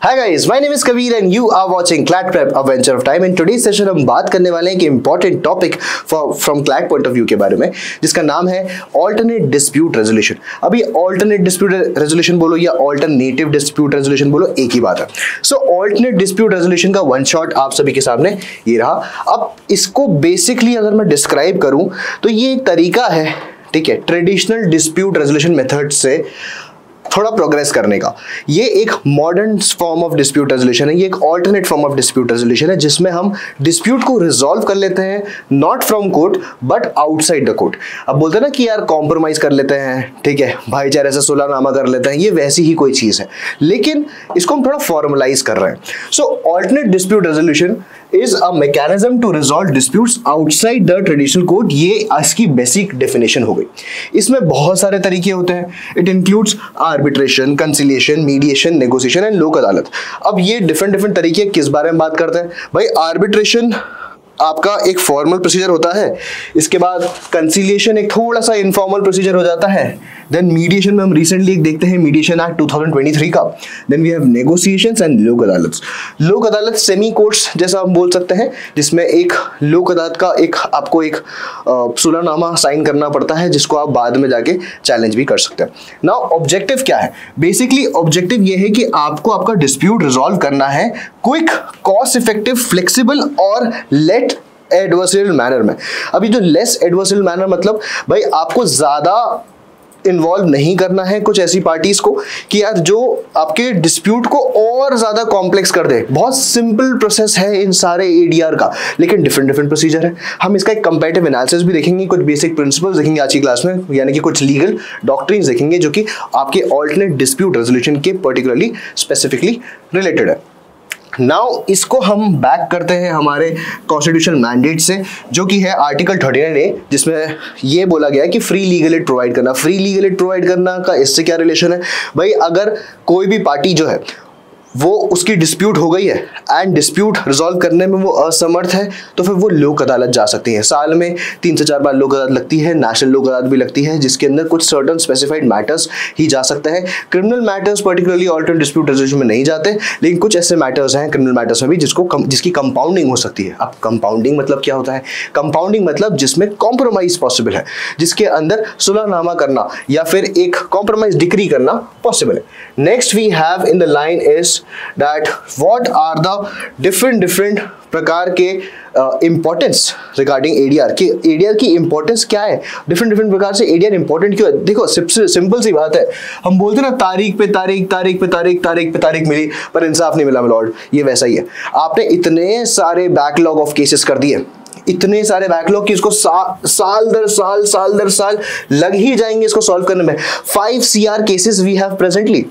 Hi guys, my name is Kabir and you are watching CLAT prep a venture of time. In today's session हम बात करने वाले हैं कि important topic from CLAT point of view के बारे में, जिसका नाम है ऑल्टरनेट डिस्प्यूट रेजोल्यूशन। अब ये ऑल्टरनेट डिस्प्यूट रेजोल्यूशन बोलो या ऑल्टरनेटिव डिस्प्यूट रेजोल्यूशन बोलो, एक ही बात है। सो ऑल्टरनेट डिस्प्यूट रेजोल्यूशन का वन शॉट आप सभी के सामने ये रहा। अब इसको बेसिकली अगर मैं डिस्क्राइब करूं तो ये एक तरीका है, ठीक है, ट्रेडिशनल डिस्प्यूट रेजोल्यूशन मेथड से थोड़ा प्रोग्रेस करने का। ये एक modern form of dispute resolution है, ये एक alternate form of dispute resolution है, जिसमें हम डिस्प्यूट को रिजॉल्व कर लेते हैं not from court but outside the court. अब बोलते हैं ना कि यार कॉम्प्रोमाइज कर लेते हैं, ठीक है, भाईचारे से सुलहनामा कर लेते हैं, ये वैसी ही कोई चीज है, लेकिन इसको हम थोड़ा फॉर्मलाइज कर रहे हैं। So alternate dispute resolution is a mechanism to resolve disputes outside the traditional court. ये इसकी बेसिक डेफिनेशन हो गई। इसमें बहुत सारे तरीके होते हैं। It includes arbitration, conciliation, mediation, negotiation and Lok अदालत। अब ये डिफरेंट तरीके किस बारे में बात करते हैं भाई? आर्बिट्रेशन आपका एक फॉर्मल प्रोसीजर होता है, इसके बाद कंसिलिएशन एक थोड़ा सा इनफॉर्मल प्रोसीजर हो जाता है, देन मीडिएशन में हम रिसेंटली एक देखते हैं मीडिएशन एक्ट 2023 का, then we have negotiations and Lok Adalat. लोक अदालत सेमी कोर्ट्स जैसा हम बोल सकते हैं, जिसमें एक लोक अदालत का एक आपको एक सुलहनामा साइन करना पड़ता है, जिसको आप बाद में जाके चैलेंज भी कर सकते हैं। नाउ ऑब्जेक्टिव क्या है? बेसिकली ऑब्जेक्टिव ये है कि आपको आपका डिस्प्यूट रिजॉल्व करना है क्विक, कॉस्ट इफेक्टिव, फ्लेक्सिबल और लेट एडवर्सरियल मैनर में। अभी जो लेस एडवर्सरियल मैनर मतलब भाई आपको ज्यादा इन्वॉल्व नहीं करना है कुछ ऐसी पार्टीज को कि यार जो आपके डिस्प्यूट को और ज्यादा कॉम्प्लेक्स कर दे। बहुत सिंपल प्रोसेस है इन सारे एडीआर का, लेकिन डिफरेंट प्रोसीजर है। हम इसका एक कंपैरेटिव एनालिसिस भी देखेंगे, कुछ बेसिक प्रिंसिपल्स देखेंगे आज की क्लास में, यानी कि कुछ लीगल डॉक्ट्रिन्स देखेंगे जो कि आपके ऑल्टरनेट डिस्प्यूट रेजोल्यूशन के पर्टिकुलरली स्पेसिफिकली रिलेटेड है। नाउ इसको हम बैक करते हैं हमारे कॉन्स्टिट्यूशनल मैंडेट से, जो कि है आर्टिकल 39A, जिसमें ये बोला गया है कि फ्री लीगल एड प्रोवाइड करना। फ्री लीगल एड प्रोवाइड करना का इससे क्या रिलेशन है भाई? अगर कोई भी पार्टी जो है वो उसकी डिस्प्यूट हो गई है एंड डिस्प्यूट रिजॉल्व करने में वो असमर्थ है, तो फिर वो लोक अदालत जा सकती है। साल में 3 से 4 बार लोक अदालत लगती है, नेशनल लोक अदालत भी लगती है, जिसके अंदर कुछ सर्टन स्पेसिफाइड मैटर्स ही जा सकते हैं। Criminal matters particularly alternate dispute resolution में नहीं जाते, लेकिन कुछ ऐसे मैटर्स हैं क्रिमिनल मैटर्स में भी जिसकी कंपाउंडिंग हो सकती है। अब कंपाउंडिंग मतलब क्या होता है? कंपाउंडिंग मतलब जिसमें कॉम्प्रोमाइज पॉसिबल है, जिसके अंदर सुलहनामा करना या फिर एक कॉम्प्रोमाइज डिक्री करना पॉसिबल है। Next we have in the line is that what are the different प्रकार के इंपॉर्टेंस रिगार्डिंग एडीआर की। एडीआर की इंपॉर्टेंस क्या है? डिफरेंट प्रकार से एडीआर इंपॉर्टेंट क्यों है? देखो सिंपल सी बात है, हम बोलते हैं ना तारीख पे तारीख मिली पर इंसाफ नहीं मिला मिलॉर्ड, ये वैसा ही है। आपने इतने सारे बैकलॉग ऑफ केसेस कर दिए, इतने सारे बैकलॉग कि इसको साल दर साल लग ही जाएंगे इसको सॉल्व करने में। 5 CR cases we have presently,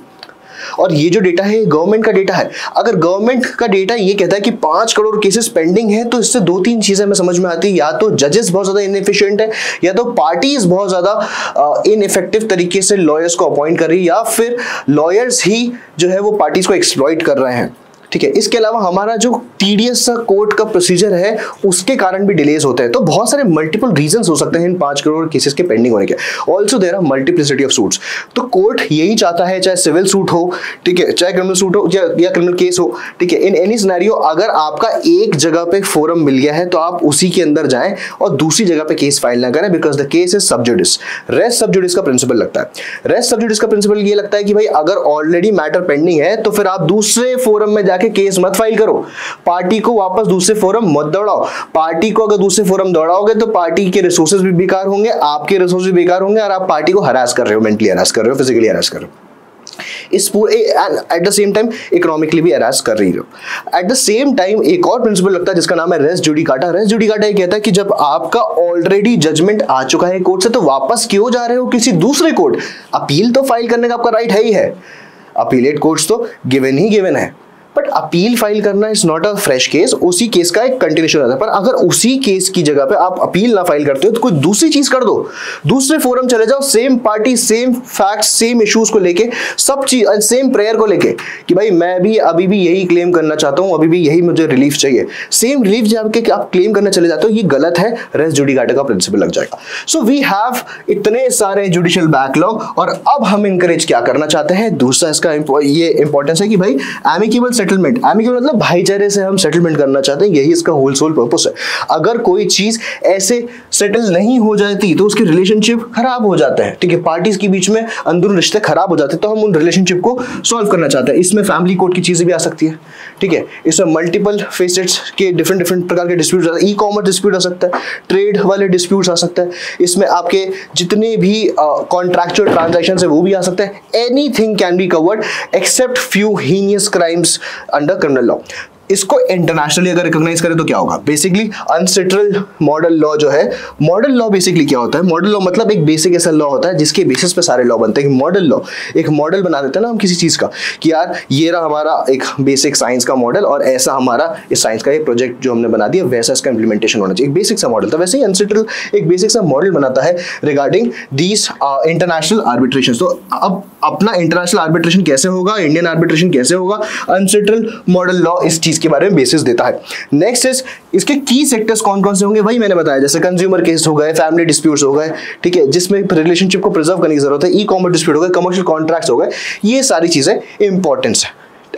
और ये जो डेटा है गवर्नमेंट का डेटा है। अगर गवर्नमेंट का डेटा ये कहता है कि 5 करोड़ केसेस पेंडिंग है, तो इससे 2-3 चीजें हमें समझ में आती है। या तो जजेस बहुत ज्यादा इनएफिशिएंट है, या तो पार्टीज बहुत ज्यादा इनइफेक्टिव तरीके से लॉयर्स को अपॉइंट कर रही है, या फिर लॉयर्स ही जो है वो पार्टीज को एक्सप्लॉइट कर रहे हैं, ठीक है। इसके अलावा हमारा जो टीडीएस सा कोर्ट का प्रोसीजर है उसके कारण भी डिलेज होते हैं। तो बहुत सारे मल्टीपल रीजंस हो सकते हैं इन 5 करोड़ केसेस के पेंडिंग होने के। Also there are multiplicity of suits. तो कोर्ट यही चाहता है, चाहे सिविल सूट हो, ठीक है, चाहे क्रिमिनल सूट हो या क्रिमिनल केस हो, ठीक है, इन एनी सिनेरियो अगर आपका एक जगह पे फोरम मिल गया है तो आप उसी के अंदर जाएं और दूसरी जगह पे केस फाइल ना करें, बिकॉज द केस इज सब जुडिस। रेस्ट सब जुडिस का प्रिंसिपल लगता है। रेस्ट सब जुडिस का प्रिंसिपल ये लगता है कि भाई अगर ऑलरेडी मैटर पेंडिंग है तो फिर आप दूसरे फोरम में जाके केस मत फाइल करो, पार्टी को वापस दूसरे फोरम मत दौड़ाओ। पार्टी को अगर दूसरे फोरम दौड़ाओगे तो पार्टी के रिसोर्सेज भी बेकार होंगे, आपके रिसोर्सेज भी बेकार होंगे, और आप पार्टी को हरास कर रहे हो, मेंटली हरास कर रहे हो, फिजिकली हरास कर रहे हो, इस पूरे eight the same time economically भी हरास कर रही हो। एट द सेम टाइम एक और प्रिंसिपल लगता है जिसका नाम है रेस जुडिकाटा। रेस जुडिकाटा ये कहता है कि जब आपका ऑलरेडी जजमेंट आ चुका है कोर्ट से, तो वापस क्यों जा रहे हो किसी दूसरे कोर्ट? अपील तो फाइल करने का आपका राइट है ही है, अपीलेट कोर्ट्स तो गिवन ही गिवन है, बट अपील फाइल करना is not a fresh case, उसी केस का एक कंटिन्यूशन आता है। पर अगर उसी केस की जगह पे आप अपील ना फाइल करते हो तो कोई दूसरी चीज कर दो, दूसरे फोरम चले जाओ, same party same fact same issues को लेके, सब चीज सेम प्रेयर को लेके कि भाई मैं भी अभी भी यही क्लेम करना चाहता हूं, अभी भी यही मुझे रिलीफ चाहिए, सेम रिलीफ जब आप क्लेम करना चले जाते हो, ये गलत है, रेस जुडिकाटा का प्रिंसिपल लग जाएगा। सो वी हैव इतने सारे जुडिशियल बैकलॉग, और अब हम इनकरेज क्या करना चाहते हैं, दूसरा इसका ये इंपॉर्टेंस है कि भाई एमिकेबल सेटलमेंट, एमिकेबल मतलब भाईचारे से हम सेटलमेंट करना चाहते हैं, यही इसका होल सोल पर्पस है। अगर कोई चीज ऐसे सेटल नहीं हो जाती तो उसके रिलेशनशिप खराब हो जाता है, ठीक है, पार्टीज के बीच में अंदरूनी रिश्ते खराब हो जाते हैं, तो हम उन रिलेशनशिप को सॉल्व करना चाहते हैं। इसमें फैमिली कोर्ट की चीजें भी आ सकती है, ठीक है, इसमें मल्टीपल फेसेट्स के डिफरेंट प्रकार के डिस्प्यूट, ई कॉमर्स डिस्प्यूट आ सकता है, ट्रेड वाले डिस्प्यूट्स आ सकता है, इसमें आपके जितने भी कॉन्ट्रैक्चुअल ट्रांजैक्शंस है वो भी आ सकता है। Anything can be covered except few heinous crimes under criminal law. इसको इंटरनेशनली अगर रिकॉग्नाइज करें तो क्या होगा, बेसिकली अनसेटल्ड मॉडल लॉ जो है, मॉडल लॉ बेसिकली क्या होता है, मॉडल लॉ मतलब एक बेसिक ऐसा लॉ होता है जिसके बेसिस पे सारे लॉ बनते हैं। मॉडल लॉ एक मॉडल बना देते हैं ना हम किसी चीज का, कि यार ये रहा हमारा एक बेसिक साइंस का मॉडल, और ऐसा हमारा इस साइंस का एक प्रोजेक्ट जो हमने बना दिया वैसा इसका इंप्लीमेंटेशन होना चाहिए, एक बेसिक सा मॉडल। तो वैसे ही अनसेटल्ड एक बेसिक सा मॉडल बनाता है रिगार्डिंग दीज इंटरनेशनल आर्बिट्रेशन। तो अब अपना इंटरनेशनल आर्बिट्रेशन कैसे होगा, इंडियन आर्बिट्रेशन कैसे होगा, अनसेटल्ड मॉडल लॉ इस चीज के बारे में बेसिस देता है। नेक्स्ट इज इसके की सेक्टर्स कौन कौन से होंगे, वही मैंने बताया, जैसे कंज्यूमर केस हो गए, फैमिली डिस्प्यूट्स हो गए, ठीक है, जिसमें रिलेशनशिप को प्रिजर्व करने की जरूरत है, ई कॉमर्स डिस्प्यूट हो गए, कमर्शियल कॉन्ट्रैक्ट्स हो गए, ये सारी चीजें इंपॉर्टेंस है।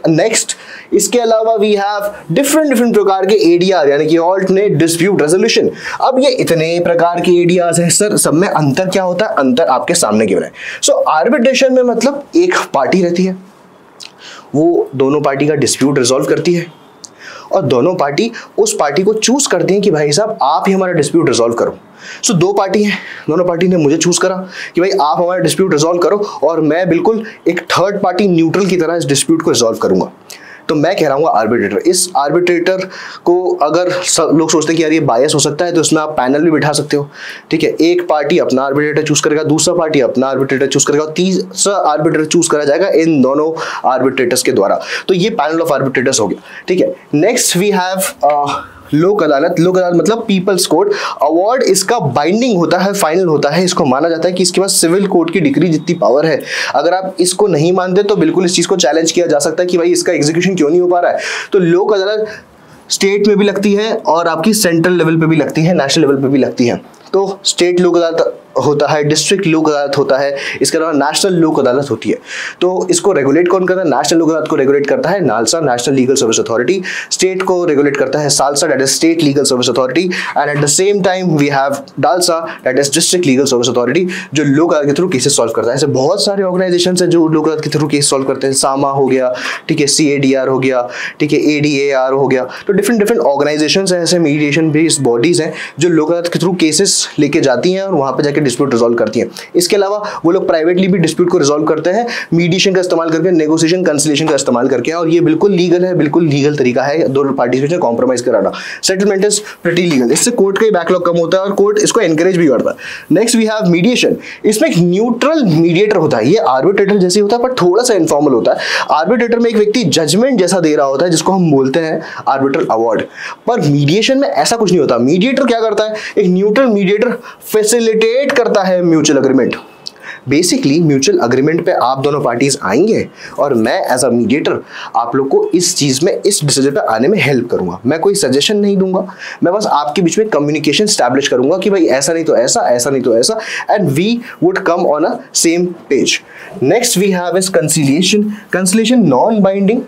नेक्स्ट इसके अलावा वी हैव डिफरेंट प्रकार के एडीआर, यानी कि ऑल्टरनेट डिस्प्यूट रेजोल्यूशन। अब ये इतने प्रकार के एडीआर हैं सर, सब में अंतर क्या होता है, अंतर आपके सामने गिवन है। सो आर्बिट्रेशन में मतलब एक पार्टी रहती है, वो दोनों पार्टी का डिस्प्यूट रिजॉल्व करती है, और दोनों पार्टी उस पार्टी को चूज करते हैं कि भाई साहब आप ही हमारा डिस्प्यूट रिजॉल्व करो। सो दो पार्टी हैं, दोनों पार्टी ने मुझे चूज करा कि भाई आप हमारा डिस्प्यूट रिजॉल्व करो, और मैं बिल्कुल एक थर्ड पार्टी न्यूट्रल की तरह इस डिस्प्यूट को रिजॉल्व करूंगा। तो मैं कह रहा हूँ आर्बिट्रेटर। इस आर्बिट्रेटर को अगर लोग सोचते हैं कि यार ये बायस हो सकता है, तो इसमें आप पैनल भी बिठा सकते हो, ठीक है, एक पार्टी अपना आर्बिट्रेटर चूज करेगा, दूसरा पार्टी अपना आर्बिट्रेटर चूज करेगा, तीसरा आर्बिट्रेटर चूज करा जाएगा इन दोनों आर्बिट्रेटर्स के द्वारा। तो ये पैनल ऑफ आर्बिट्रेटर्स हो गया, ठीक है। नेक्स्ट वी हैव लोक अदालत। लोक अदालत मतलब पीपल्स कोर्ट। अवार्ड इसका बाइंडिंग होता है, फाइनल होता है, इसको माना जाता है कि इसके पास सिविल कोर्ट की डिग्री जितनी पावर है। अगर आप इसको नहीं मानते तो बिल्कुल इस चीज को चैलेंज किया जा सकता है कि भाई इसका एग्जीक्यूशन क्यों नहीं हो पा रहा है। तो लोक अदालत स्टेट में भी लगती है और आपकी सेंट्रल लेवल पे भी लगती है, नेशनल लेवल पे भी लगती है। तो स्टेट लोक अदालत होता है, डिस्ट्रिक्ट लोक अदालत होता है, इसके अलावा नेशनल लोक अदालत होती है। तो इसको रेगुलेट कौन करता है, नेशनल लोक अदालत को रेगुलेट करता है NALSA, national legal service authority. State को रेगुलेट करता है SALSA, that is state legal service authority. And at the same time we have DALSA, that is district legal service authority, जो लोक अदालत के थ्रू केसेस सॉल्व करता है। ऐसे बहुत सारे ऑर्गेनाइजेशन है जो लोक अदालत के थ्रू केस सॉल्व करते हैं। सामा हो गया, ठीक है, CADR हो गया, ठीक है, ADAR हो गया। तो डिफरेंट ऑर्गेनाइजेशन है, ऐसे मीडिएशन बेस्ड बॉडीज हैं जो लोक अदालत के थ्रू केसेस लेके जाती हैं और वहां पे जाके डिस्प्यूट रिजॉल्व करती हैं। इसके अलावा वो लोग प्राइवेटली भी डिस्प्यूट को रिजॉल्व करते हैं, मीडिएशन का इस्तेमाल करके, नेगोशिएशन कंसिलिएशन का इस्तेमाल करके, और ये बिल्कुल लीगल है, बिल्कुल लीगल तरीका है दोनों पार्टी के बीच कॉम्प्रोमाइज कराना। सेटलमेंट इज प्रीटी लीगल, इससे कोर्ट का ही बैकलॉग कम होता है और कोर्ट इसको एनकरेज भी करता है। Next we have mediation. इसमें एक न्यूट्रल मीडिएटर होता है, ये आर्बिट्रेटर जैसे होता है पर थोड़ा सा इनफॉर्मल होता है। आर्बिट्रेटर में एक व्यक्ति जजमेंट जैसा दे रहा होता है जिसको हम बोलते हैं आर्बिट्रल अवार्ड, पर मीडिएशन में ऐसा कुछ नहीं होता। मीडिएटर क्या करता है, एक न्यूट्रल मीडिएटर फैसिलिटेट करता है mutual agreement. Basically mutual agreement पे आप दोनों पार्टीज आएंगे और मैं एज अ मीडिएटर आप लोग को इस चीज में, इस डिसीजन पे आने में हेल्प करूंगा। मैं कोई सजेशन नहीं दूंगा, मैं बस आपके बीच में कम्युनिकेशन स्टैब्लिश करूंगा कि भाई ऐसा नहीं तो ऐसा, ऐसा नहीं तो ऐसा, and we would come on a same page. Next we have is conciliation. Conciliation non binding,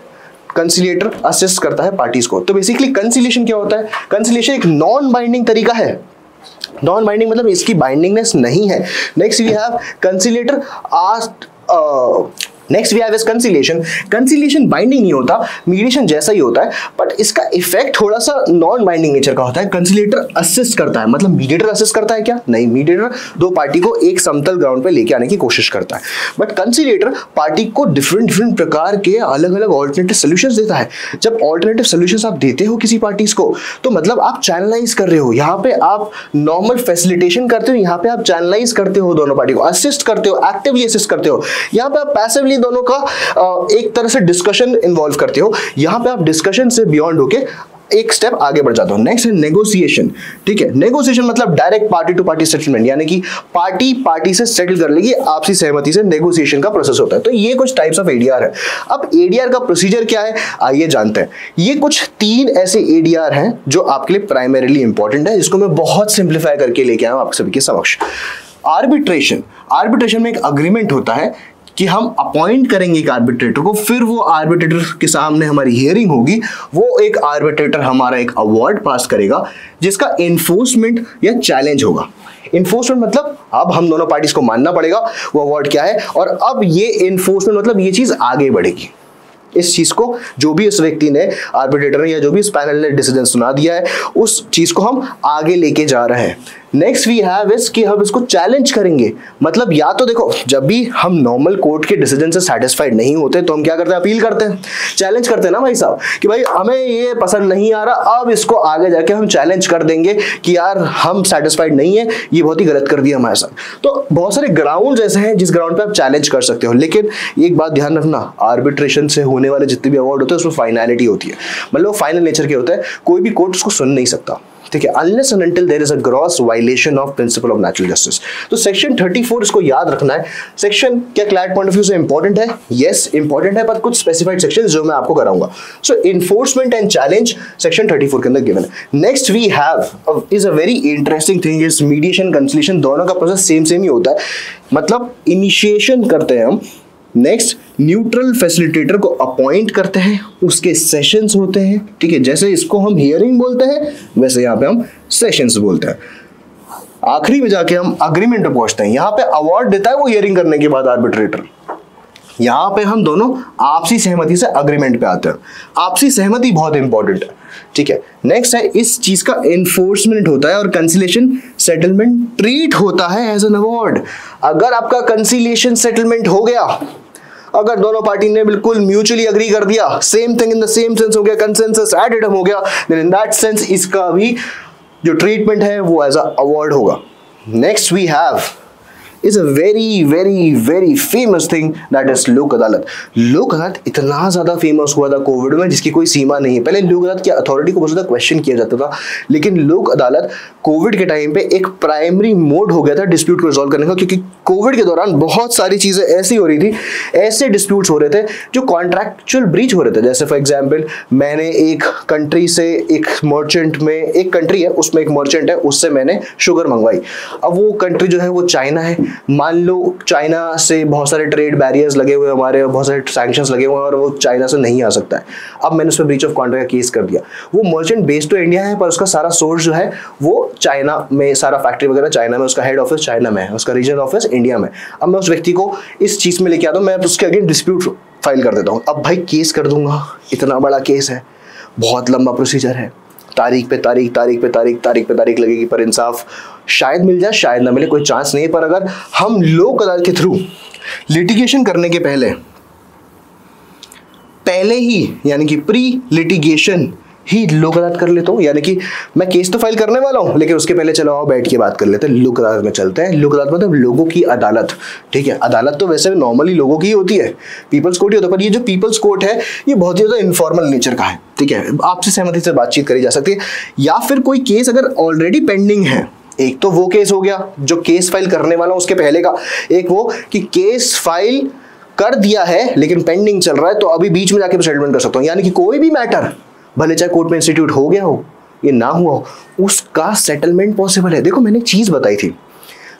conciliator assist करता है पार्टीज को। तो बेसिकली कंसिलिएशन क्या होता है, कंसिलिएशन एक नॉन बाइंडिंग तरीका है। नॉन बाइंडिंग मतलब इसकी बाइंडिंगनेस नहीं है। Next we have conciliator asked, next we have is conciliation. Conciliation binding नहीं होता, मीडिएशन जैसा ही होता है, बट इसका इफेक्ट थोड़ा सा नॉन बाइंडिंग नेचर का होता है। कंसिलिएटर असिस्ट करता है, मतलब मीडिएटर असिस्ट करता है क्या, नहीं, मीडिएटर दो पार्टी को एक समतल ग्राउंड पे लेके आने की कोशिश करता है, बट कंसिलिएटर पार्टी को डिफरेंट प्रकार के अलग अलग ऑल्टरनेटिव सोल्यूशंस देता है। जब ऑल्टरनेटिव सोल्यूशंस आप देते हो किसी पार्टीज को, तो मतलब आप चैनलाइज कर रहे हो, यहाँ पे आप नॉर्मल फैसिलिटेशन करते हो, यहाँ पे आप चैनलाइज करते हो दोनों पार्टी को, असिस्ट करते हो, एक्टिवली असिस्ट करते हो। यहाँ पे आप पैसिवली दोनों का एक तरह से डिस्कशन इन्वॉल्व करते हो। यहाँ पे आप डिस्कशन से बियॉन्ड होके एक स्टेप आगे बढ़ जाता हूं। नेक्स्ट है नेगोशिएशन। ठीक है, नेगोशिएशन मतलब direct party to party settlement, यानी कि पार्टी पार्टी से सेटल कर लेगी, आपसी सहमति से नेगोशिएशन का प्रोसेस होता है। तो ये कुछ टाइप्स ऑफ एडीआर है। अब एडीआर का प्रोसीजर क्या है, आइए जानते हैं। ये कुछ 3 ऐसे एडीआर हैं जो आपके लिए प्राइमरीली इंपॉर्टेंट है, जिसको मैं बहुत सिंप्लीफाई करके लेके आया हूं आप सभी के समक्ष। आर्बिट्रेशन, आर्बिट्रेशन में एक अग्रीमेंट होता है कि हम अपॉइंट करेंगे एक आर्बिट्रेटर को, फिर वो आर्बिट्रेटर के सामने हमारी हियरिंग होगी, वो एक आर्बिट्रेटर हमारा एक अवार्ड पास करेगा जिसका इन्फोर्समेंट या चैलेंज होगा। इन्फोर्समेंट मतलब अब हम दोनों पार्टीज को मानना पड़ेगा वो अवार्ड क्या है, और अब ये इन्फोर्समेंट मतलब ये चीज आगे बढ़ेगी। इस चीज को जो भी इस व्यक्ति ने, आर्बिट्रेटर ने या जो भी इस पैनल ने डिसीजन सुना दिया है, उस चीज को हम आगे लेके जा रहे हैं। नेक्स्ट वी हैव इस कि हम इसको चैलेंज करेंगे। मतलब या तो देखो, जब भी हम नॉर्मल कोर्ट के डिसीजन से सेटिस्फाइड नहीं होते तो हम क्या करते हैं, अपील करते हैं, चैलेंज करते हैं ना भाई साहब, कि भाई हमें ये पसंद नहीं आ रहा, अब इसको आगे जाके हम चैलेंज कर देंगे कि यार हम सेटिस्फाइड नहीं है, ये बहुत ही गलत कर दिया हमारे साथ। तो बहुत सारे ग्राउंड ऐसे हैं जिस ग्राउंड पे आप चैलेंज कर सकते हो। लेकिन एक बात ध्यान रखना, आर्बिट्रेशन से होने वाले जितने भी अवार्ड होते हैं उसमें फाइनलिटी होती है, मतलब फाइनल नेचर के होता है, कोई भी कोर्ट उसको सुन नहीं सकता। ठीक है, unless and until there is a gross violation of principle of natural justice। तो सेक्शन 34 इसको याद रखना है। सेक्शन क्या क्लैट पॉइंट ऑफ व्यू से इंपॉर्टेंट है? यस इंपॉर्टेंट है, पर कुछ स्पेसिफाइड सेक्शन जो मैं आपको कराऊंगा। So enforcement and challenge section 34 के अंदर गिवन है। Next we have is a very interesting thing, is mediation conciliation, दोनों का प्रोसेस सेम ही होता है। मतलब इनिशिएशन करते हैं हम, नेक्स्ट न्यूट्रल फैसिलिटेटर को अपॉइंट करते हैं, उसके सेशंस होते हैं। ठीक है, जैसे इसको हम हियरिंग बोलते हैं वैसे यहाँ पे हम सेशंस बोलते हैं। आखिरी में जाके हम अग्रीमेंट पे पहुंचते हैं। यहाँ पे अवार्ड देता है वो हियरिंग करने के बाद आर्बिट्रेटर। यहाँ पे हम दोनों आपसी सहमति से अग्रीमेंट पे आते हैं। आपसी सहमति बहुत इंपॉर्टेंट है। ठीक है, नेक्स्ट है इस चीज का एनफोर्समेंट होता है और कंसिलिएशन सेटलमेंट ट्रीट होता है एज एन अवार्ड। अगर आपका कंसिलिएशन सेटलमेंट हो गया, अगर दोनों पार्टी ने बिल्कुल म्यूचुअली अग्री कर दिया, same thing in the same sense हो गया, कंसेंसस एड इडम हो गया, देन इन दैट सेंस इसका भी जो ट्रीटमेंट है वो एज अ अवार्ड होगा। Next we have is a very famous thing, that is लोक अदालत। लोक अदालत इतना ज्यादा फेमस हुआ था कोविड में जिसकी कोई सीमा नहीं है। पहले लोक अदालत की अथॉरिटी को बहुत ज्यादा क्वेश्चन किया जाता था, लेकिन लोक अदालत कोविड के टाइम पे एक प्राइमरी मोड हो गया था डिस्प्यूट को रिजॉल्व करने का, क्योंकि कोविड के दौरान बहुत सारी चीजें ऐसी हो रही थी, ऐसे डिस्प्यूट्स हो रहे थे जो कॉन्ट्रैक्चुअल ब्रीच हो रहे थे। जैसे फॉर एग्जाम्पल, मैंने एक कंट्री से एक मर्चेंट में, एक कंट्री है उसमें एक मर्चेंट है, उससे मैंने शुगर मंगवाई। अब वो कंट्री जो है वो चाइना है, मान लो चाइना से बहुत सारे ट्रेड बैरियर्स लगे हुए, हमारे बहुत सारे सैंक्शंस लगे हुए हैं और वो चाइना से नहीं आ सकता है। अब मैंने उस पर ब्रीच ऑफ कॉन्ट्रैक्ट का केस कर दिया। वो मर्चेंट बेस्ड तो इंडिया है, पर उसका सारा सोर्स जो है वो चाइना में, सारा फैक्ट्री वगैरह चाइना में, उसका हेड ऑफिस चाइना में है, उसका रीजनल ऑफिस इंडिया में। अब मैं उस व्यक्ति को इस चीज में लेके आता हूँ, मैं उसके अगेंस्ट डिस्प्यूट फाइल कर देता हूँ। अब भाई केस कर दूंगा, इतना बड़ा केस है, बहुत लंबा प्रोसीजर है, तारीख पे तारीख लगेगी, पर इंसाफ शायद मिल जाए शायद ना मिले, कोई चांस नहीं है। पर अगर हम लोक अदालत के थ्रू लिटिगेशन करने के पहले ही यानी कि प्री लिटिगेशन ही लोक अदालत कर लेता हूँ, यानी कि मैं केस तो फाइल करने वाला हूँ लेकिन उसके पहले चलो आओ बैठ के बात कर लेते हैं, लोक अदालत में चलते हैं। लोक अदालत मतलब लोगों की अदालत। ठीक है, अदालत तो वैसे नॉर्मली लोगों की ही होती है, पीपल्स कोर्ट ही होता है, पर ये जो पीपल्स कोर्ट है ये बहुत ही ज़्यादा इनफॉर्मल नेचर का है। ठीक है, आपसे सहमति से बातचीत करी जा सकती है, या फिर कोई केस अगर ऑलरेडी पेंडिंग है। एक तो वो केस हो गया जो केस फाइल करने वाला हूँ उसके पहले का, एक वो कि केस फाइल कर दिया है लेकिन पेंडिंग चल रहा है, तो अभी बीच में जाके सेटलमेंट कर सकता हूँ। यानी कि कोई भी मैटर भले चाहे कोर्ट में इंस्टीट्यूट हो गया हो ये ना हुआ हो, उसका सेटलमेंट पॉसिबल है। देखो मैंने एक चीज बताई थी,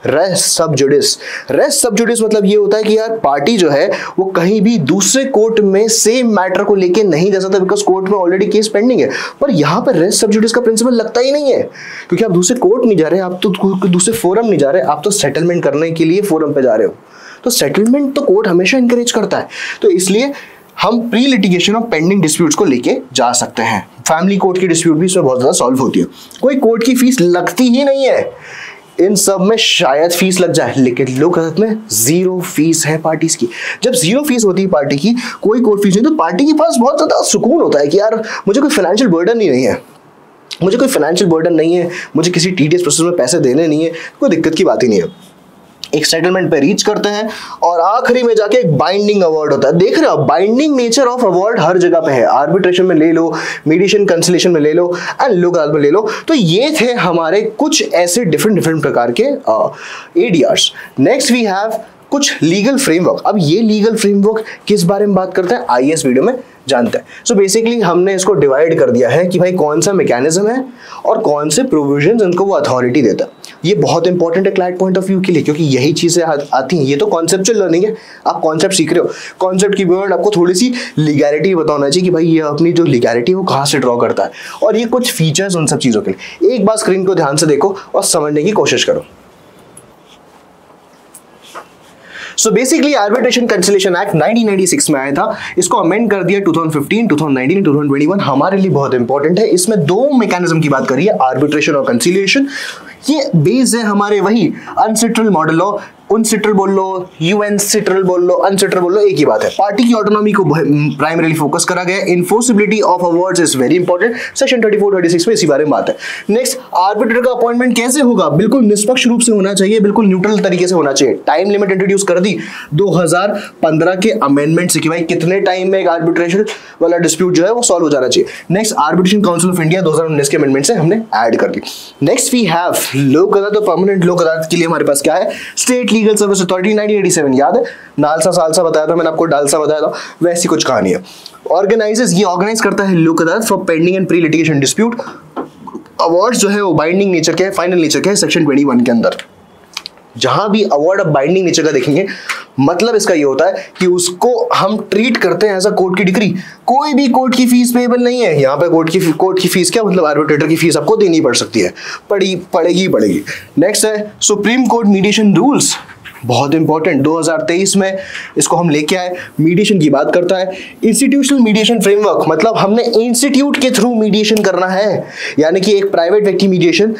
रेस सब जुडिस। रेस सब जुडिस मतलब ये होता है कि यार पार्टी जो है वो कहीं भी दूसरे कोर्ट में सेम मैटर को लेके नहीं जा सकता, बिकॉज कोर्ट में ऑलरेडी केस पेंडिंग है। पर यहाँ पर रेस सब जुडिस का प्रिंसिपल लगता ही नहीं है, क्योंकि आप दूसरे कोर्ट नहीं जा रहे, आप तो दूसरे फोरम नहीं जा रहे, आप तो सेटलमेंट करने के लिए फोरम पे जा रहे हो। तो सेटलमेंट तो कोर्ट हमेशा इंकरेज करता है, तो इसलिए हम प्री लिटिगेशन और पेंडिंग डिस्प्यूट्स को लेके जा सकते हैं। फैमिली कोर्ट की डिस्प्यूट भी इसमें बहुत ज़्यादा सॉल्व होती है, कोई कोर्ट की फीस लगती ही नहीं है। इन सब में शायद फीस लग जाए, लेकिन लोक अदालत में जीरो फीस है पार्टीज की। जब जीरो फीस होती है पार्टी की, कोई कोर्ट फीस नहीं, तो पार्टी के पास बहुत ज़्यादा सुकून होता है कि यार मुझे कोई फाइनेंशियल बर्डन ही नहीं है, मुझे किसी टीडीएस प्रोसेस में पैसे देने नहीं है, कोई दिक्कत की बात ही नहीं है। एक सेटलमेंट पे रीच करते हैं और आखिरी में जाके एक बाइंडिंग अवार्ड होता है। देख रहे हो, बाइंडिंग नेचर ऑफ अवार्ड हर जगह पे है, आर्बिट्रेशन में ले लो, मीडिएशन कंसिलिएशन में ले लो एंड लोक अदालत में ले लो। तो ये थे हमारे कुछ ऐसे डिफरेंट प्रकार के एडीआर्स। नेक्स्ट वी हैव कुछ लीगल फ्रेमवर्क। अब ये लीगल फ्रेमवर्क किस बारे में बात करते हैं, आइए इस वीडियो में जानते हैं। सो बेसिकली हमने इसको डिवाइड कर दिया है कि भाई कौन सा मैकेनिज्म है और कौन से प्रोविजंस उनको वो अथॉरिटी देता है। ये बहुत इंपॉर्टेंट है क्लाइंट पॉइंट ऑफ व्यू के लिए, क्योंकि यही चीजें आती हैं। ये तो कॉन्सेप्चुअल लर्निंग है, आप कॉन्सेप्ट सीख रहे हो, कॉन्सेप्ट की वर्ड आपको थोड़ी सी लीगैलिटी बताना चाहिए कि भाई ये अपनी जो लीगैलिटी है वो कहाँ से ड्रॉ करता है, और ये कुछ फीचर्स उन सब चीजों के लिए। एक बार स्क्रीन को ध्यान से देखो और समझने की कोशिश करो। So basically arbitration conciliation act 1996 में आया था, इसको अमेंड कर दिया 2015, 2019, 2021। हमारे लिए बहुत इंपॉर्टेंट है। इसमें दो मैकेनिज्म की बात करी है, आर्बिट्रेशन और कंसिलिएशन। ये बेस है हमारे वही अनसेटल्ड मॉडल लॉ, उनसेटल्ड बोल लो, यूएनसेटल्ड बोल लो, अनसेटल्ड बोल लो, एक ही बात है। पार्टी की ऑटोनॉमी को प्राइमरीली फोकस करा गया। Enforceability of awards is very important, section 34, 36 में इसी बारे में बात है। नेक्स्ट, आर्बिट्रेटर का अपॉइंटमेंट कैसे होगा, बिल्कुल निष्पक्ष रूप से होना चाहिए, बिल्कुल न्यूट्रल तरीके से होना चाहिए। टाइम लिमिट इंट्रोड्यूस कर दी 2015 के अमेंडमेंट से कि भाई कितने टाइम में एक आर्बिट्रेशन वाला डिस्प्यूट जो है वो सॉल्व हो जाना चाहिए। Next, arbitration council of India 2019 के अमेंडमेंट से हमने ऐड कर दी। नेक्स्ट वी हैव लोक अदालत। तो परमानेंट लोक अदालत के लिए हमारे पास क्या है, स्टेट लीगल सर्विस अथॉरिटी 1987, याद है, नालसा सालसा बताया था मैंने आपको, डालसा बताया था, वैसी कुछ कहानी है। ऑर्गेनाइजेस, ये ऑर्गेनाइज करता है लोक अदालत for pending and pre litigation dispute. Awards जो है वो बाइंडिंग नेचर के है, फाइनल नेचर के है, सेक्शन 21 के अंदर। जहां भी अवार्ड अब बाइंडिंग नेचर का देखेंगे, मतलब इसका ये होता है कि उसको हम ट्रीट करते हैं एज अ कोर्ट की डिग्री। कोई भी कोर्ट की फीस पेएबल नहीं है यहाँ पे। कोर्ट की फीस क्या मतलब, आर्बिट्रेटर की फीस आपको देनी पड़ सकती है, पड़ेगी। नेक्स्ट है सुप्रीम कोर्ट मीडिएशन रूल्स, बहुत इंपॉर्टेंट, 2023 में इसको हम लेके आए। मीडिएशन की बात करता है। इंस्टीट्यूशनल मीडिएशन फ्रेमवर्क, मतलब हमने इंस्टीट्यूट के थ्रू मीडिएशन करना है, यानी कि एक प्राइवेट व्यक्ति मीडिएशन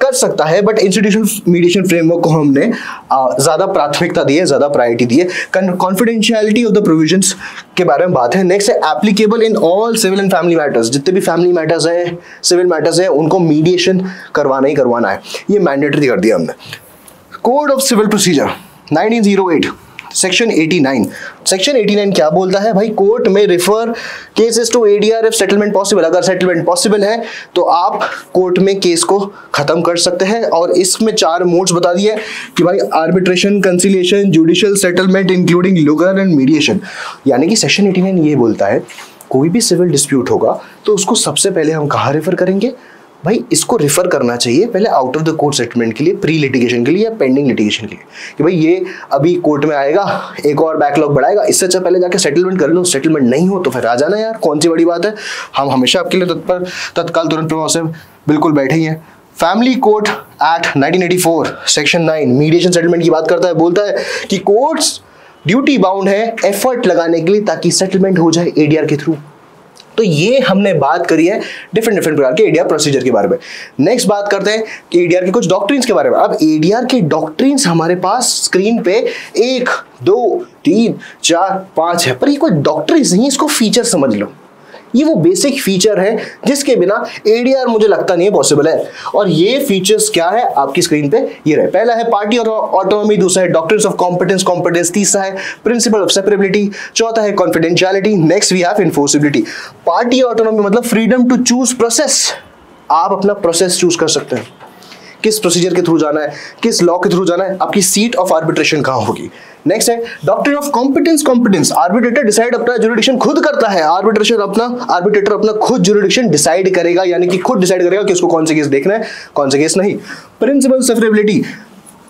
कर सकता है, बट इंस्टीट्यूशनल मीडिएशन फ्रेमवर्क को हमने ज्यादा प्राथमिकता दी है, ज्यादा प्रायोरिटी दी है। कॉन्फिडेंशियलिटी ऑफ द प्रोविजंस के बारे में बात है। नेक्स्ट है applicable in all civil and family matters, जितने भी फैमिली मैटर्स है, सिविल मैटर्स है, उनको मीडिएशन करवाना ही करवाना है, ये मैंडेटरी कर दिया हमने। Code of civil procedure 1908, section 89। Section 89 क्या बोलता है भाई, कोर्ट में refer cases to ADR if settlement possible. अगर सेटलमेंट पॉसिबल है तो आप कोर्ट में केस को खत्म कर सकते हैं। और इसमें 4 मोड्स बता दिए कि भाई arbitration, conciliation, judicial settlement including legal and mediation. यानी कि सेक्शन 89 ये बोलता है कोई भी सिविल डिस्प्यूट होगा तो उसको सबसे पहले हम कहाँ रेफर करेंगे भाई, इसको रेफर करना चाहिए पहले out of the court settlement के लिए, प्री लिटिगेशन के लिए या पेंडिंग लिटिगेशन के लिए, कि भाई ये अभी कोर्ट में आएगा, एक और बैकलॉग बढ़ाएगा, इससे अच्छा पहले जाके सेटलमेंट कर लो। सेटलमेंट नहीं हो तो फिर आ जाना यार, कौन सी बड़ी बात है, हम हमेशा आपके लिए तत्काल तुरंत प्रभाव से बिल्कुल बैठे ही हैं। Family court act 1984 section 9 mediation settlement की बात करता है, बोलता है कि कोर्ट्स ड्यूटी बाउंड है एफर्ट लगाने के लिए ताकि सेटलमेंट हो जाए एडीआर के थ्रू। तो ये हमने बात करी है डिफरेंट प्रकार के एडीआर प्रोसीजर के बारे में। नेक्स्ट बात करते हैं कि एडीआर के कुछ डॉक्ट्रिन्स के बारे में। अब एडीआर के डॉक्ट्रिन्स हमारे पास स्क्रीन पे 1, 2, 3, 4, 5 है, पर ये कोई डॉक्ट्रिन्स नहीं, इसको फीचर समझ लो। ये वो बेसिक फीचर है जिसके बिना एडीआर मुझे लगता नहीं है पॉसिबल है। और ये फीचर्स क्या है आपकी स्क्रीन पे ये रहे। पहला है पार्टी और ऑटोनॉमी, दूसरा है डॉक्ट्रिन्स ऑफ कॉम्पिटेंस, तीसरा है प्रिंसिपल ऑफ सेपरेबिलिटी, चौथा है confidentiality. Next we have enforceability. Party autonomy मतलब फ्रीडम टू चूज प्रोसेस, आप अपना प्रोसेस चूज कर सकते हैं, किस प्रोसीजर के थ्रू जाना है, किस लॉ के थ्रू जाना है, आपकी सीट ऑफ आर्बिट्रेशन कहां होगी। नेक्स्ट है doctrine of competence, arbitrator decide अपना जुरिडिक्शन खुद करता है। आर्बिट्रेटर अपना खुद जुरिडिक्शन डिसाइड करेगा, यानी कि खुद डिसाइड करेगा कि उसको कौन से केस देखना है, कौन से केस नहीं। प्रिंसिपल सेपरेबिलिटी,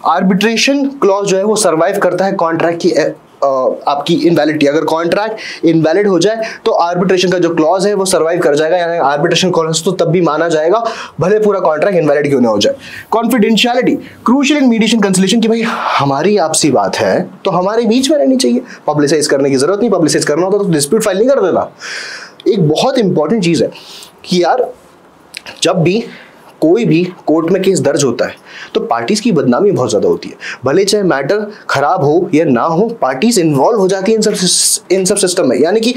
आर्बिट्रेशन क्लॉज जो है वो सर्वाइव करता है कॉन्ट्रैक्ट की आपकी इनवैलिडिटी। अगर कॉन्ट्रैक्ट इनवैलिड हो जाए तो आर्बिट्रेशन का जो क्लॉज है वो सर्वाइव कर जाएगा, यानी आर्बिट्रेशन क्लॉज तो तब भी माना जाएगा भले पूरा कॉन्ट्रैक्ट इनवैलिड क्यों ना हो जाए। कॉन्फिडेंशियलिटी, क्रूशियल इन मीडिएशन कंसिलिएशन, की भाई हमारी आपसी बात है तो हमारे बीच में रहनी चाहिए, पब्लिसाइज करने की जरूरत नहीं, पब्लिसाइज करना होता तो डिस्प्यूट फाइल नहीं कर देता। एक बहुत इंपॉर्टेंट चीज है कि यार जब भी कोई भी कोर्ट में केस दर्ज होता है तो पार्टीज की बदनामी बहुत ज्यादा होती है, भले चाहे मैटर खराब हो या ना हो, पार्टीज इन्वॉल्व हो जाती है इन सब सिस्टम में। यानी कि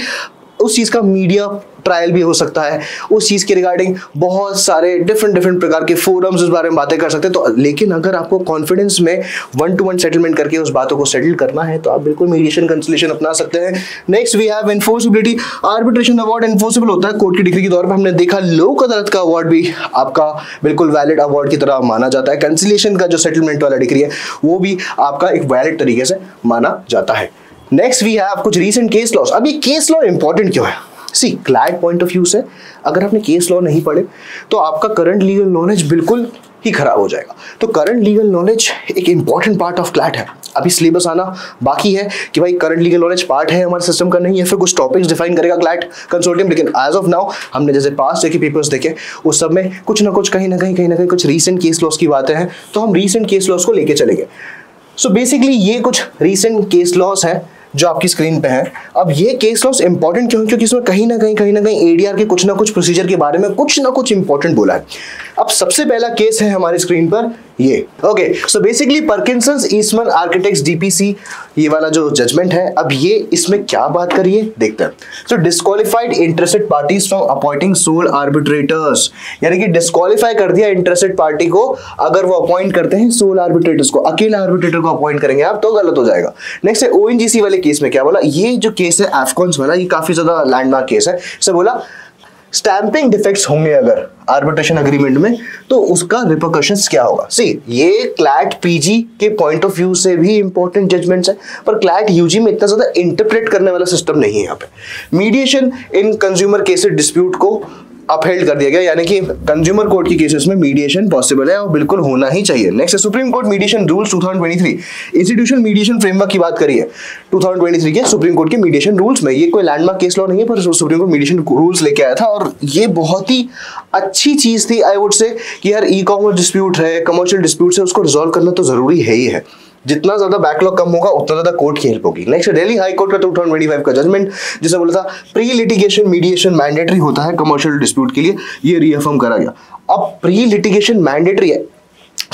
उस चीज़ का मीडिया ट्रायल भी हो सकता है, उस चीज़ के रिगार्डिंग बहुत सारे डिफरेंट प्रकार के फोरम्स उस बारे में बातें कर सकते हैं। तो लेकिन अगर आपको कॉन्फिडेंस में 1-to-1 सेटलमेंट करके उस बातों को सेटल करना है तो आप बिल्कुल मीडिएशन कंसोलिडेशन अपना सकते हैं। Next we have enforceability. Arbitration award enforceable होता है कोर्ट की डिग्री के तौर पर। हमने देखा लोक अदालत का अवार्ड भी आपका बिल्कुल वैलिड अवार्ड की तरह माना जाता है। कंसिलिएशन का जो सेटलमेंट वाला डिग्री है वो भी आपका एक वैलिड तरीके से माना जाता है। नेक्स्ट वी हैव कुछ रीसेंट केस लॉस। अब ये केस लॉ इंपॉर्टेंट क्यों है? सी क्लैट पॉइंट ऑफ व्यू से अगर आपने केस लॉ नहीं पढ़े तो आपका करंट लीगल नॉलेज बिल्कुल ही खराब हो जाएगा। तो करंट लीगल नॉलेज एक इंपॉर्टेंट पार्ट ऑफ क्लैट है। अभी सिलेबस आना बाकी है कि भाई करंट लीगल नॉलेज पार्ट है हमारे सिस्टम का, नहीं है फिर कुछ टॉपिक्स डिफाइन करेगा क्लैट कंसोर्टियम। लेकिन एज ऑफ नाउ हमने जैसे पास्ट के पेपर्स देखे उस सब में कुछ ना कुछ कहीं ना कहीं कुछ रीसेंट केस लॉस की बातें हैं, तो हम रीसेंट केस लॉस को लेके चलेंगे। सो बेसिकली ये कुछ रीसेंट केस लॉस है जो आपकी स्क्रीन पे है। अब ये केस लॉस इंपॉर्टेंट क्यों? क्योंकि इसमें कहीं ना कहीं एडीआर के कुछ ना कुछ प्रोसीजर के बारे में कुछ ना कुछ इंपॉर्टेंट बोला है। अब सबसे पहला केस है हमारी स्क्रीन पर ये। Okay, so basically Parkinson's Eastman architects DPC ये वाला जो जजमेंट है, अब ये इसमें क्या बात करिए देखते हैं। So disqualified interested parties from appointing sole arbitrators, यानी कि डिस्क्वालिफाई कर दिया इंटरेस्टेड पार्टी को अगर वो अपॉइंट करते हैं सोल आर्बिट्रेटर्स को, अकेला आर्बिट्रेटर को अपॉइंट करेंगे आप तो गलत हो जाएगा। नेक्स्ट है ओएनजीसी वाले केस में क्या बोला, ये जो केस है एफकॉन्स वाला, ये काफी ज्यादा लैंडमार्क केस है। इसे बोला स्टैंपिंग डिफेक्ट्स होंगे अगर आर्बिट्रेशन एग्रीमेंट में तो उसका रिपरकशंस क्या होगा। सी ये क्लैट पीजी के पॉइंट ऑफ व्यू से भी इंपॉर्टेंट जजमेंट्स है, पर क्लैट यूजी में इतना ज्यादा इंटरप्रेट करने वाला सिस्टम नहीं है यहाँ पे। मीडिएशन इन कंज्यूमर केसेस डिस्प्यूट को अपहेल्ड कर दिया गया, यानी कि कंज्यूमर कोर्ट की केसेस में मीडिएशन पॉसिबल है और बिल्कुल होना ही चाहिए। नेक्स्ट है supreme court mediation rules 2023, institutional mediation framework की बात करिए 2023 के सुप्रीम कोर्ट के मीडिएशन रूल्स में। ये कोई लैंडमार्क केस लॉ नहीं है पर सुप्रीम कोर्ट मीडिएशन रूल्स लेके आया था और ये बहुत ही अच्छी चीज थी। आई वुड से कि यार ई कॉमर्स डिस्प्यूट है, कमर्शियल डिस्प्यूट है, उसको रिजॉल्व करना तो जरूरी है ही है। जितना ज्यादा बैकलॉग कम होगा उतना ज्यादा कोर्ट की हेल्प होगी। नेक्स्ट दिल्ली हाई कोर्ट का 2025 का जजमेंट जिसे बोला था प्री लिटिगेशन मीडिएशन मैंडेटरी होता है कमर्शियल डिस्प्यूट के लिए, ये रीअफर्म करा गया। अब प्री लिटिगेशन मैंडेटरी है,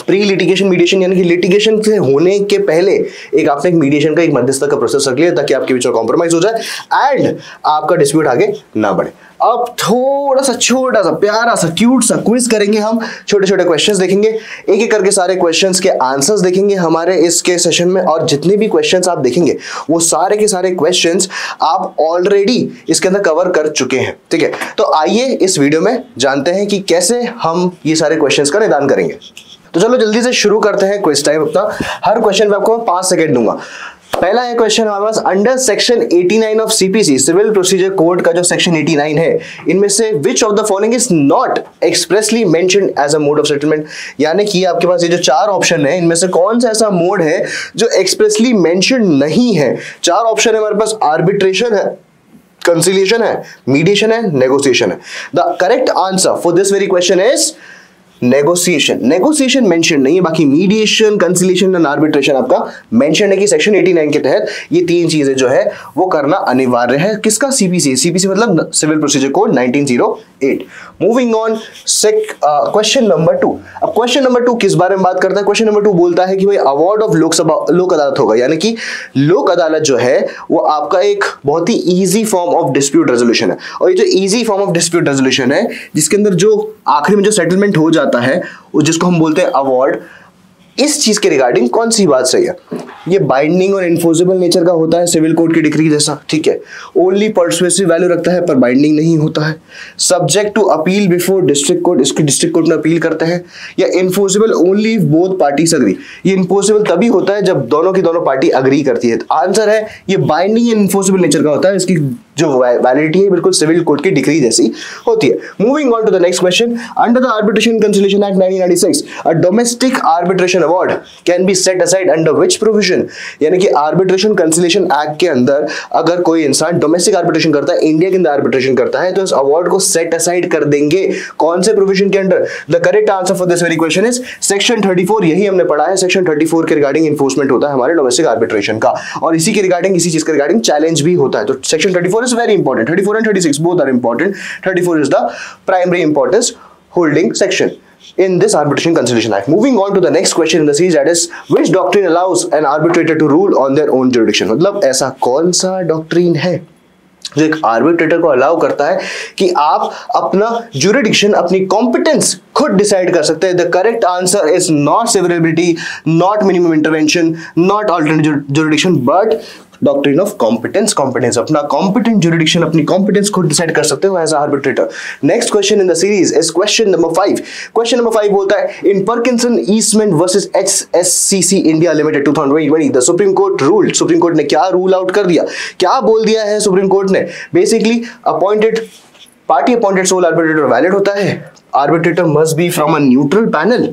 प्री लिटिगेशन मीडिएशन यानी कि लिटिगेशन से होने के पहले एक आपने एक मीडिएशन का एक मध्यस्थता का प्रोसेस रख लिया ताकि आपके बीच में कॉम्प्रोमाइज हो जाए एंड आपका डिस्प्यूट आगे ना बढ़े। अब थोड़ा सा छोटा सा प्यारा सा क्यूट सा क्विज करेंगे हम, छोटे छोटे क्वेश्चंस देखेंगे, एक एक करके सारे क्वेश्चंस के आंसर्स देखेंगे हमारे इसके सेशन में, और जितने भी क्वेश्चंस आप देखेंगे वो सारे के सारे क्वेश्चंस आप ऑलरेडी इसके अंदर कवर कर चुके हैं। ठीक है, तो आइए इस वीडियो में जानते हैं कि कैसे हम ये सारे क्वेश्चंस का निदान करेंगे। तो चलो जल्दी से शुरू करते हैं क्विज टाइम अपना। हर क्वेश्चन पे आपको 5 सेकंड दूंगा। पहला है क्वेश्चन हमारे पास, under section 89 of CPC civil procedure code का जो सेक्शन 89 है, इनमें से which of the following is not expressly mentioned as a mode of settlement, यानी कि आपके पास ये जो 4 ऑप्शन है इनमें से कौन सा ऐसा मोड है जो एक्सप्रेसली मेंशन्ड नहीं है। 4 ऑप्शन है हमारे पास, आर्बिट्रेशन है, कंसिलिएशन है, मीडिएशन है, नेगोशिएशन है। The correct answer for this very question is negotiation. Negotiation mention नहीं है, बाकी मीडिएशन, कंसिलिएशन एंड आर्बिट्रेशन आपका मेंशन है कि सेक्शन 89 के तहत ये 3 चीजें जो है वो करना अनिवार्य है। किसका? सीपीसी। सीपीसी मतलब civil procedure code 1908। Moving on question number 2। अब क्वेश्चन नंबर 2 किस बारे में बात करता है? क्वेश्चन नंबर 2 बोलता है कि भाई अवार्ड ऑफ लोक अदालत होगा, यानी कि लोक अदालत जो है वो आपका एक बहुत ही easy form of dispute resolution है। और ये जो easy form of dispute resolution है जिसके अंदर जो आखिरी में जो सेटलमेंट हो जाता है जिसको हम बोलते हैं अवार्ड, इस चीज के रिगार्डिंग कौन सी बात सही है? ये बाइंडिंग और इन्फोर्सेबल नेचर का होता है सिविल कोर्ट की डिक्री जैसा, ठीक है। ओनली पर्सुएसिव वैल्यू रखता है पर बाइंडिंग नहीं होता है। Subject to appeal before district court, इसकी डिस्ट्रिक्ट कोर्ट में अपील करते हैं। या enforceable only both parties agree, ये इन्फोर्सेबल तभी होता है जब दोनों की दोनों पार्टी अग्री करती है। आंसर है ये बाइंडिंग एंड इन्फोर्सेबल नेचर का होता है, इसकी जो वैलिडिटी है बिल्कुल सिविल कोर्ट की डिक्री जैसी होती है। Moving on to the next question, under the arbitration conciliation act 1996 a domestic arbitration award can be set aside under which provision, यानी कि आर्बिट्रेशन कंसिलिएशन एक्ट के अंदर अगर कोई इंसान डोमेस्टिक आर्बिट्रेशन करता है, इंडिया के अंदर आर्बिट्रेशन करता है, तो इस अवार्ड को सेट असाइड कर देंगे कौन से प्रोविजन के under? The correct answer for this very question is section 34। यही हमने पढ़ा है, सेक्शन 34 के रिगार्डिंग इन्फोर्समेंट होता है हमारे डोमेस्टिक आर्बिट्रेशन का, और इसी के रिगार्डिंग इसी चीज के रिगार्डिंग चैलेंज भी होता है। तो section 34 is very important. 34 and 36 both are important. 34 is the primary importance holding section in this arbitration conciliation act. Moving on to the next question in the series, that is which doctrine allows an arbitrator to rule on their own jurisdiction, मतलब ऐसा कौन सा doctrine है जो एक arbitrator को allow करता है कि आप अपना ज्यूरिडिक्शन, अपनी कॉम्पिटेंस खुद डिसाइड कर सकते हैं। The correct answer is not severability, not minimum intervention, not alternate jurisdiction, but doctrine of competence. Competence, अपना कॉम्पिटेंट ज्यूरिडिक्शन, अपनी कॉम्पिटेंस खुद डिसाइड कर सकते हो as arbitrator. Next question in the series is question number 5। Question number 5 बोलता है, in Parkinson Eastman versus HSCC India limited 2020 the supreme court ruled. Supreme court ने क्या रूल आउट कर दिया, क्या बोल दिया है सुप्रीम कोर्ट ने? Basically appointed party appointed sole arbitrator valid होता है। Arbitrator must be from a neutral panel.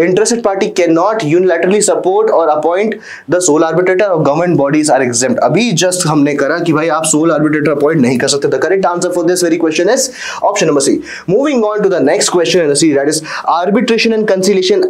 Interested party cannot unilaterally support or appoint the sole arbitrator or government bodies are exempt। अभी just हमने करा कि भाई आप soul arbitrator appoint नहीं कर सकते। The correct answer for this very question is option number C। Moving on to the next question in the series, that is arbitration and conciliation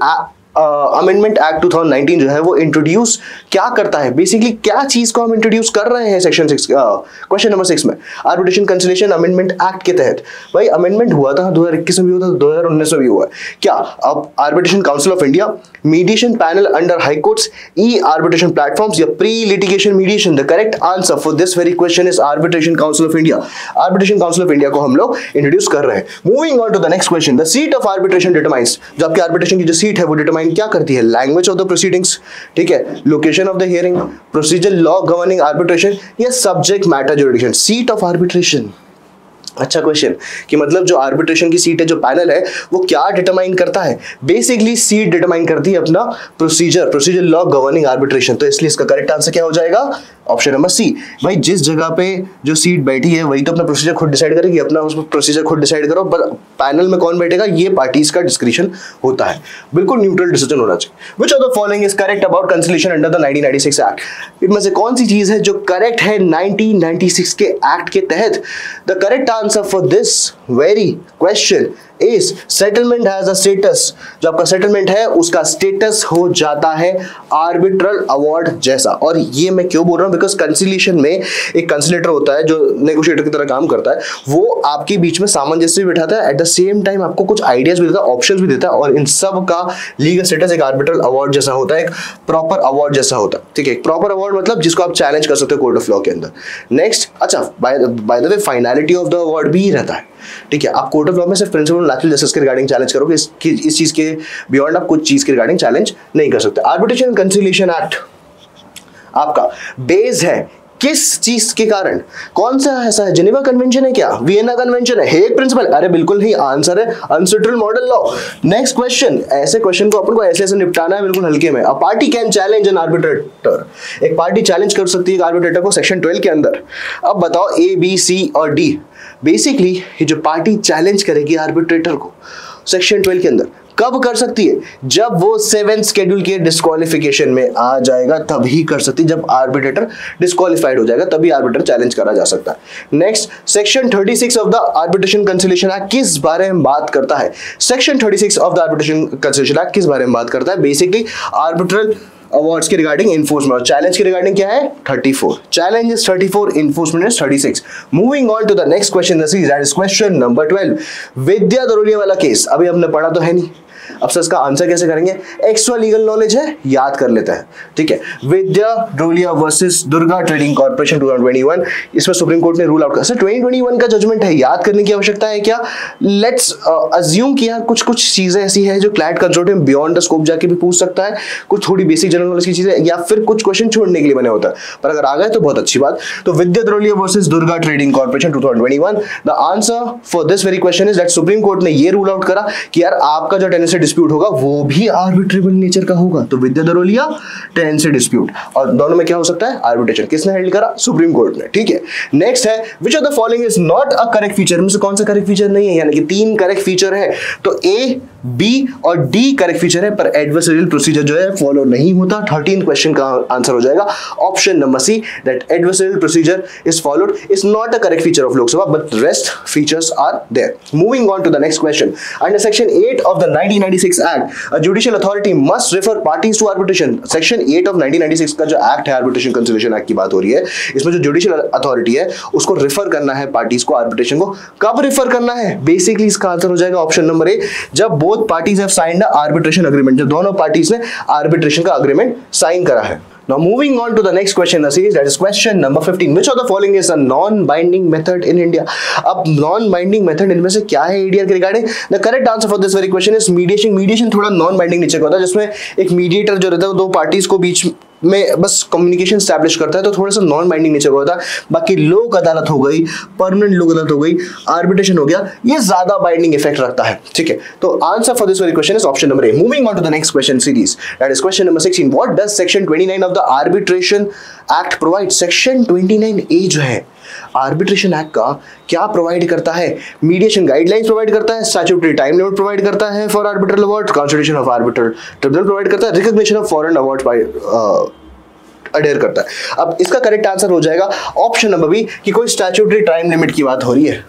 amendment act 2019 जो है वो इंट्रोड्यूस क्या करता है? Basically क्या चीज को हम इंट्रोड्यूस कर रहे हैं सेक्शन 6 क्वेश्चन नंबर 6 में, आर्बिट्रेशन कंसिलिएशन अमेंडमेंट एक्ट के तहत। भाई अमेंडमेंट हुआ था 2021 में भी हुआ था, 2019 में भी हुआ है। क्या अब arbitration council of India, mediation panel under high courts, e arbitration platforms या pre litigation mediation? The correct answer for this very question is arbitration council of India. Arbitration council of India को हम लोग introduce कर रहे हैं। Moving on to the next question, the seat of arbitration determines. जो आपकी arbitration की जो सीट है वो डिटरमाइन क्या करती है? लैंग्वेज ऑफ द प्रोसीडिंग्स, ठीक है, location of the hearing, procedure law governing arbitration या subject matter jurisdiction. Seat of arbitration, अच्छा क्वेश्चन कि मतलब जो आर्बिट्रेशन की सीट है, जो पैनल है, वो क्या डिटरमाइन करता है? बेसिकली सीट डिटरमाइन करती है अपना प्रोसीजर लॉ गवर्निंग आर्बिट्रेशन। तो इसलिए इसका करेक्ट आंसर क्या हो जाएगा? Option number C. भाई जिस जगह पे जो सीट बैठी है वही तो अपना प्रोसीजर खुद डिसाइड करेगी, अपना उसमें प्रोसीजर खुद डिसाइड करो, पर पैनल में कौन बैठेगा ये पार्टीज का डिस्क्रिप्शन होता है। बिल्कुल न्यूट्रल डिसीजन होना चाहिए। Which of the following is correct about conciliation under the 1996 act? इनमें से कौन सी चीज है जो करेक्ट है 1996 के एक्ट के तहत? The correct answer for this very question is settlement has a status. जो आपका सेटलमेंट है उसका स्टेटस हो जाता है आर्बिट्रल अवार्ड जैसा। और ये मैं क्यों बोल रहा हूं? बिकॉज कंसिलिएशन में एक कंसिलेटर होता है जो नेगोशिएटर की तरह काम करता है, वो आपके बीच में सामंजस्य भी बिठाता है, एट द सेम टाइम आपको कुछ आइडियाज भी देता है, ऑप्शंस भी देता है, और इन सब का लीगल स्टेटस एक आर्बिट्रल अवार्ड जैसा होता है, एक प्रॉपर अवार्ड जैसा होता है। ठीक है, एक प्रॉपर अवार्ड मतलब जिसको आप चैलेंज कर सकते हो कोर्ट ऑफ लॉ के अंदर। नेक्स्ट, अच्छा by the way finality of the award भी रहता है। ठीक है, आप कोर्ट ऑफ लॉ में सिर्फ प्रिंसिपल नेचुरल जस्टिस के रिगार्डिंग चैलेंज करोगे, इस चीज के बियॉन्ड आप कुछ चीज के रिगार्डिंग चैलेंज नहीं कर सकते। आर्बिट्रेशन एंड कंसिलिएशन एक्ट आपका बेस है किस चीज के कारण? कौन सा ऐसा है? जेनेवा कन्वेंशन है क्या? वियना कन्वेंशन है? Hague principle? अरे बिल्कुल नहीं, आंसर है unsettled model law. Next question, ऐसे क्वेश्चन को अपन को ऐसे निपटाना है बिल्कुल हल्के में। A party can challenge an arbitrator. एक पार्टी चैलेंज कर सकती है आर्बिट्रेटर को सेक्शन 12 के अंदर। अब बताओ ए बी सी और डी। बेसिकली ये जो पार्टी चैलेंज करेगी आर्बिट्रेटर को सेक्शन 12 के अंदर कब कर सकती है? जब वो 7th शेड्यूल के डिस्क्वालिफिकेशन में आ जाएगा तभी कर सकती है। जब आर्बिट्रेटर डिस्क्वालिफाइड हो जाएगा तभी आर्बिट्रेटर चैलेंज करा जा सकता है। Next, section 36 of the arbitration conciliation act किस बारे में बात करता है? Section 36 of the arbitration conciliation act किस बारे में बात करता है? बेसिकली आर्बिट्रल अवार्ड्स के रिगार्डिंग इन्फोर्समेंट, और चैलेंज के रिगार्डिंग क्या है? 34। Challenge is 34, enforcement is 36। Moving on to the next question the series, that is question number 12। Vidya Daroliya वाला केस अभी हमने पढ़ा तो है नहीं, अब सर इसका आंसर कैसे करेंगे? एक्स्ट्रा लीगल नॉलेज है, याद कर लेते हैं। ठीक है, विद्या Drolia versus Durga trading corporation 2021, इसमें सुप्रीम कोर्ट ने रूल आउट किया। सर 2021 का जजमेंट है, याद करने की आवश्यकता है क्या? लेट्स अज्यूम कि यार कुछ चीजें ऐसी है जो CLAT consortium beyond the scope जाके भी पूछ सकता है, कुछ थोड़ी बेसिक जनरल नॉलेज की चीजें, या फिर कुछ क्वेश्चन छोड़ने के लिए बने होता है, पर अगर आ गए तो बहुत अच्छी बात। तो Vidya Drolia versus Durga trading corporation 2021, the answer for this very question is that supreme court ने ये रूल आउट करा कि यार आपका जो टेनेंसी डिस्प्यूट होगा वो भी आर्बिट्रेबल नेचर का होगा। तो विद्या दरोलिया टेनेंसी डिस्प्यूट, और दोनों में क्या हो सकता है? आर्बिट्रेशन। किसने हैंडल करा? सुप्रीम कोर्ट ने। ठीक है, नेक्स्ट है which of the following is not a correct feature. में से कौन सा करेक्ट फीचर नहीं है? यानी कि 3 करेक्ट फीचर है, तो ए, बी और डी करेक्ट फीचर है, पर एडवर्सरियल प्रोसीजर जो है फॉलो नहीं होता। 13 क्वेश्चन का आंसर हो जाएगा option number C, that adversarial procedure is followed is not a correct feature of Lok Sabha, but rest features are there. Moving on to the next question, under section 8 of the 1996 act, a judicial authority must refer parties to arbitration। Section 8 of 1996 का जो act है, arbitration conciliation act की बात हो रही है, इसमें जो जुडिशियल अथॉरिटी है उसको रेफर करना है पार्टीज को आर्बिट्रेशन को। कब रेफर करना है? बेसिकली इसका आंसर हो जाएगा ऑप्शन नंबर ए, जब both parties have signed a arbitration agreement, जब दोनों पार्टीज ने आर्बिट्रेशन का अग्रीमेंट साइन करा है। Now moving on to the next question in the series, that is question number 15. Which of the following is a non-binding method in India? अब non-binding method इनमें से क्या है इंडिया के regarding? The correct answer for this very question is mediation. Mediation थोड़ा non-binding nature का होता है, जिसमें एक मीडिएटर जो रहता है दो पार्टीज को बीच में बस कम्युनिकेशन स्टैब्लिश करता है, तो थोड़ा सा नॉन बाइंडिंग नेचर होता है। बाकी लोक अदालत हो गई, परमानेंट लोक अदालत हो गई, आर्बिट्रेशन हो गया, ये ज्यादा बाइंडिंग इफेक्ट रखता है। ठीक है, तो answer for this very question is option number A. Moving on to the next question series, that is question number 16। What does section 29 of the arbitration act provide? Section 29A जो है arbitration act का क्या provide करता है? Mediation guidelines provide करता है, statutory time limit provide करता है for arbitral award, constitution of arbitral tribunal provide करता है, recognition of foreign award bye adhere करता है। अब इसका करेक्ट आंसर हो जाएगा ऑप्शन नंबर बी कि कोई स्टैट्यूटरी टाइम लिमिट की बात हो रही है।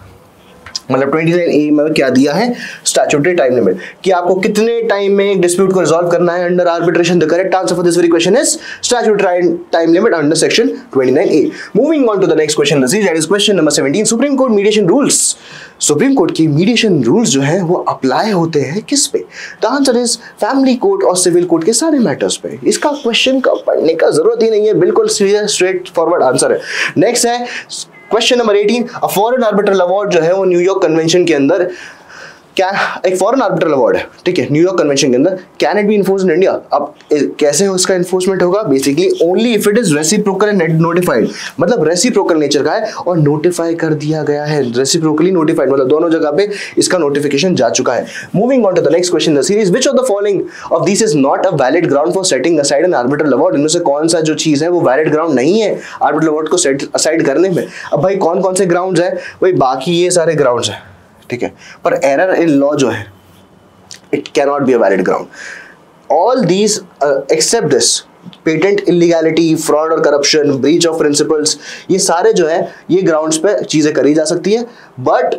मतलब 29A में क्या दिया है? स्टैट्यूटरी टाइम लिमिट कि आपको कितने टाइम में एक डिस्प्यूट को रिजॉल्व करना है under arbitration. The correct answer for this very question is statutory time limit under section 29A। Moving on to the next question, that is question number 17। Supreme court mediation rules, supreme court की mediation rules जो है वो apply होते हैं किस पे? The answer is family court और civil court के सारे मैटर्स पे। इसका क्वेश्चन का पढ़ने का जरूरत ही नहीं है, बिल्कुल स्ट्रेट फॉरवर्ड आंसर है। नेक्स्ट है question number 18। A foreign arbitral award जो है वो न्यूयॉर्क कन्वेंशन के अंदर क्या एक फॉरेन आर्बिट्रल अवार्ड है, ठीक है, न्यूयॉर्क कन्वेंशन के अंदर, can it be enforced in India? अब कैसे उसका इन्फोर्समेंट होगा? Basically only if it is reciprocal and notified, मतलब रेसिप्रोकल नेचर का है और नोटिफाई कर दिया गया है, रेसिप्रोकली नोटिफाइड, मतलब दोनों जगह पे इसका नोटिफिकेशन जा चुका है। Moving on to the next question the series, which of the following of this is not a valid ground for setting aside an arbitral award? इनमें से कौन सा जो चीज है वो वैलिड ग्राउंड नहीं है आर्बिट्रल अवार्ड को सेट असाइड करने में? अब भाई कौन कौन से ग्राउंड्स है? भाई बाकी ये सारे ग्राउंड्स हैं, ठीक है, पर एरर इन लॉ जो है it cannot be a valid ground. All these except this patent illegality, fraud और करप्शन, ब्रीच ऑफ प्रिंसिपल्स, ये सारे जो है ये ग्राउंड्स पे चीजें करी जा सकती है, बट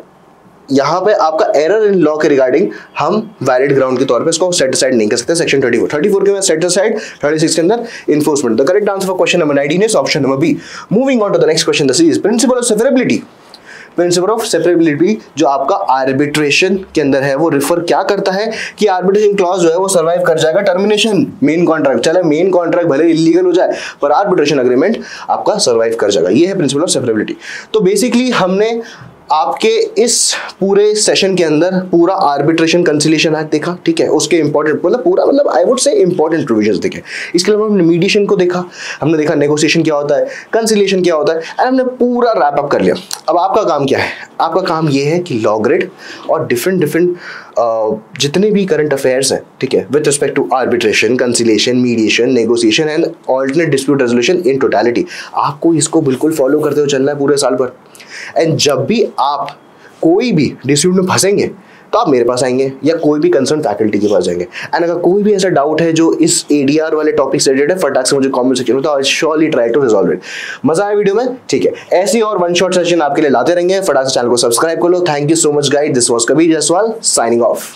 यहाँ पे आपका एरर इन लॉ के रिगार्डिंग हम वैलिड ग्राउंड के तौर पे इसको सेट असाइड नहीं कर सकते। सेक्शन 34 के में सेट असाइड, 36 के अंदर enforcement. The correct answer for question number 19 is option number B. Moving on to the next question the series, principle of separability. Principle of separability जो आपका आर्बिट्रेशन के अंदर है वो रिफर क्या करता है कि आर्बिट्रेशन क्लॉज जो है वो सर्वाइव कर जाएगा टर्मिनेशन मेन कॉन्ट्रैक्ट, चले मेन कॉन्ट्रैक्ट भले इलीगल हो जाए पर आर्बिट्रेशन अग्रीमेंट आपका सर्वाइव कर जाएगा। ये है प्रिंसिपल ऑफ सेपरेबिलिटी। तो बेसिकली हमने आपके इस पूरे सेशन के अंदर पूरा आर्बिट्रेशन कंसिलिएशन एक्ट देखा, ठीक है, उसके इंपॉर्टेंट मतलब I would say important provisions देखे। इसके अलावा हमने मीडिएशन को देखा, हमने देखा नेगोशिएशन क्या होता है, कंसिलिएशन क्या होता है, एंड हमने पूरा रैप अप कर लिया। अब आपका काम क्या है? आपका काम ये है कि लॉ ग्रिड और डिफरेंट जितने भी करंट अफेयर्स हैं, ठीक है, with respect to arbitration, conciliation, mediation, negotiation and alternate dispute resolution in totality, आपको इसको बिल्कुल फॉलो करते हुए चलना है पूरे साल भर। एंड जब भी आप कोई भी डिस्प्यूट में फंसेंगे तो आप मेरे पास आएंगे या कोई भी कंसर्न फैकल्टी के पास जाएंगे। एंड अगर कोई भी ऐसा डाउट है जो इस एडीआर वाले टॉपिक से रिलेटेड है, फटाक से मुझे कमेंट सेक्शन में, तो I surely try to resolve it. मजा आया वीडियो में? ठीक है, ऐसी और वन शॉट सेशन आपके लिए लाते रहेंगे। फटाक से चैनल को सब्सक्राइब कर लो। Thank you so much guys, this was Kabir Jaiswal signing of.